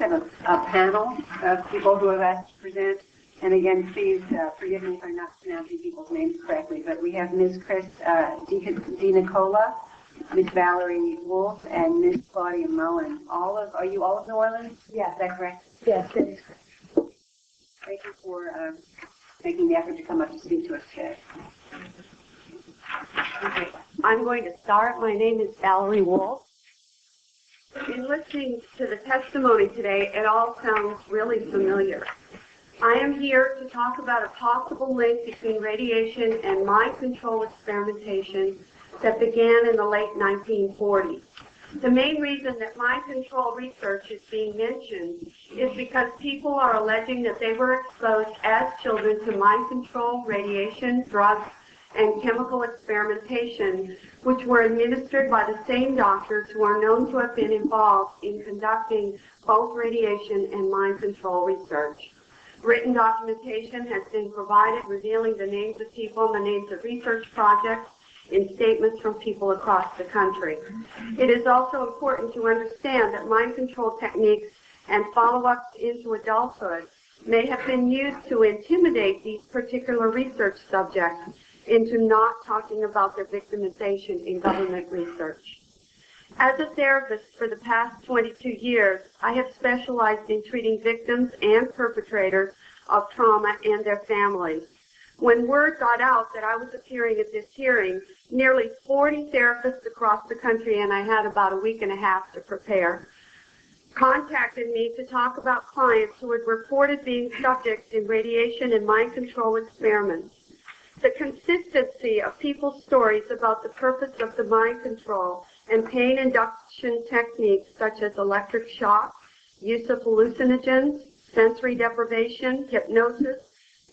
have a panel of people who have asked to present. And again, please forgive me if I'm not pronouncing people's names correctly, but we have Ms. Nicola, Ms. Valerie Wolf, and Ms. Claudia Mullen. Are you all of New Orleans? Yes. Is that correct? Yes, that is correct. Thank you for making the effort to come up to speak to us today. Okay. I'm going to start. My name is Valerie Wolf. In listening to the testimony today, it all sounds really familiar. I am here to talk about a possible link between radiation and mind control experimentation that began in the late 1940s. The main reason that mind control research is being mentioned is because people are alleging that they were exposed as children to mind control, radiation, drugs, and chemical experimentation, which were administered by the same doctors who are known to have been involved in conducting both radiation and mind control research. Written documentation has been provided revealing the names of people and the names of research projects in statements from people across the country. It is also important to understand that mind control techniques and follow-ups into adulthood may have been used to intimidate these particular research subjects into not talking about their victimization in government research. As a therapist for the past 22 years, I have specialized in treating victims and perpetrators of trauma and their families. When word got out that I was appearing at this hearing, nearly 40 therapists across the country, and I had about a week and a half to prepare, contacted me to talk about clients who had reported being subjects in radiation and mind control experiments. The consistency of people's stories about the purpose of the mind control and pain induction techniques such as electric shock, use of hallucinogens, sensory deprivation, hypnosis,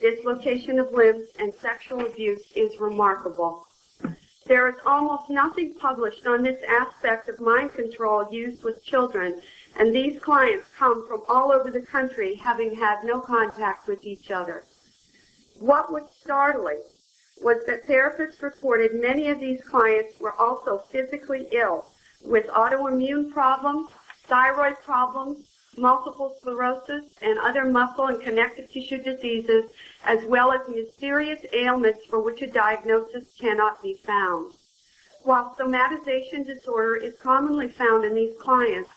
dislocation of limbs, and sexual abuse is remarkable. There is almost nothing published on this aspect of mind control used with children, and these clients come from all over the country having had no contact with each other. What was startling was that therapists reported many of these clients were also physically ill with autoimmune problems, thyroid problems, multiple sclerosis, and other muscle and connective tissue diseases, as well as mysterious ailments for which a diagnosis cannot be found. While somatization disorder is commonly found in these clients,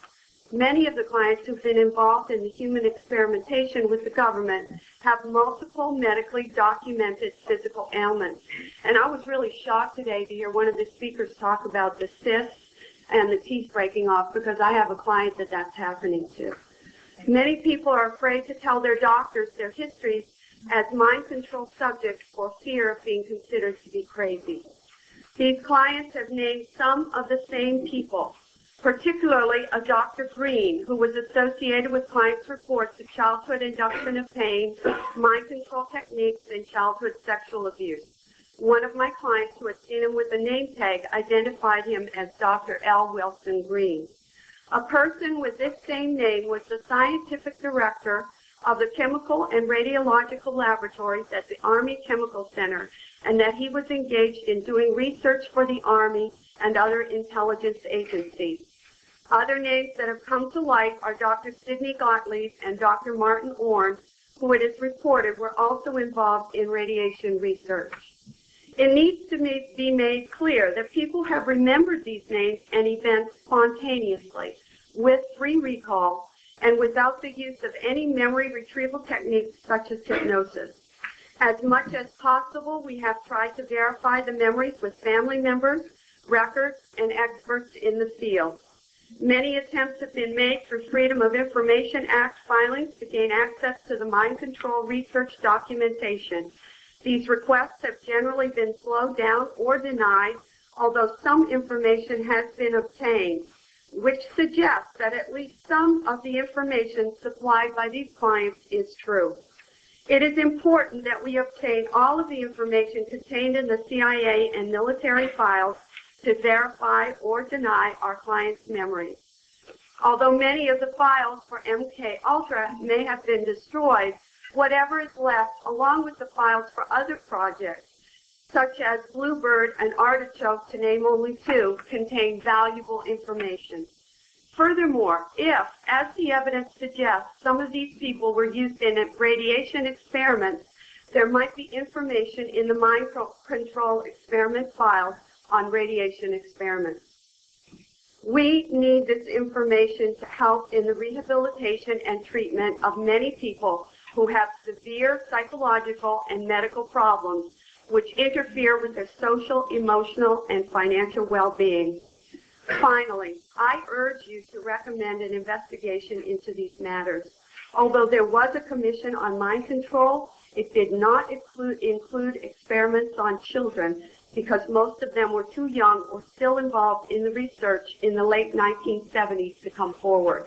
many of the clients who've been involved in the human experimentation with the government have multiple medically documented physical ailments. And I was really shocked today to hear one of the speakers talk about the cysts and the teeth breaking off, because I have a client that that's happening to. Many people are afraid to tell their doctors their histories as mind control subjects for fear of being considered to be crazy. These clients have named some of the same people, particularly a Dr. Green, who was associated with clients' reports of childhood induction of pain, mind control techniques, and childhood sexual abuse. One of my clients who had seen him with a name tag identified him as Dr. L. Wilson Green. A person with this same name was the scientific director of the Chemical and Radiological Laboratories at the Army Chemical Center, and that he was engaged in doing research for the Army and other intelligence agencies. Other names that have come to light are Dr. Sidney Gottlieb and Dr. Martin Orn, who it is reported were also involved in radiation research. It needs to be made clear that people have remembered these names and events spontaneously, with free recall, and without the use of any memory retrieval techniques such as hypnosis. As much as possible, we have tried to verify the memories with family members, records, and experts in the field. Many attempts have been made through Freedom of Information Act filings to gain access to the mind control research documentation. These requests have generally been slowed down or denied, although some information has been obtained, which suggests that at least some of the information supplied by these clients is true. It is important that we obtain all of the information contained in the CIA and military files to verify or deny our clients' memories. Although many of the files for MKULTRA may have been destroyed, whatever is left, along with the files for other projects, such as Bluebird and Artichoke, to name only two, contain valuable information. Furthermore, if, as the evidence suggests, some of these people were used in radiation experiments, there might be information in the mind control experiment files on radiation experiments. We need this information to help in the rehabilitation and treatment of many people who have severe psychological and medical problems which interfere with their social, emotional, and financial well-being. Finally, I urge you to recommend an investigation into these matters. Although there was a commission on mind control, it did not include experiments on children because most of them were too young or still involved in the research in the late 1970s to come forward.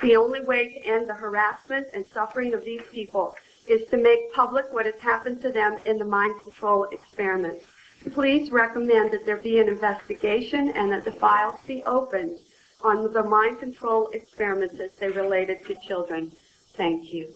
The only way to end the harassment and suffering of these people is to make public what has happened to them in the mind control experiments. Please recommend that there be an investigation and that the files be opened on the mind control experiments as they related to children. Thank you.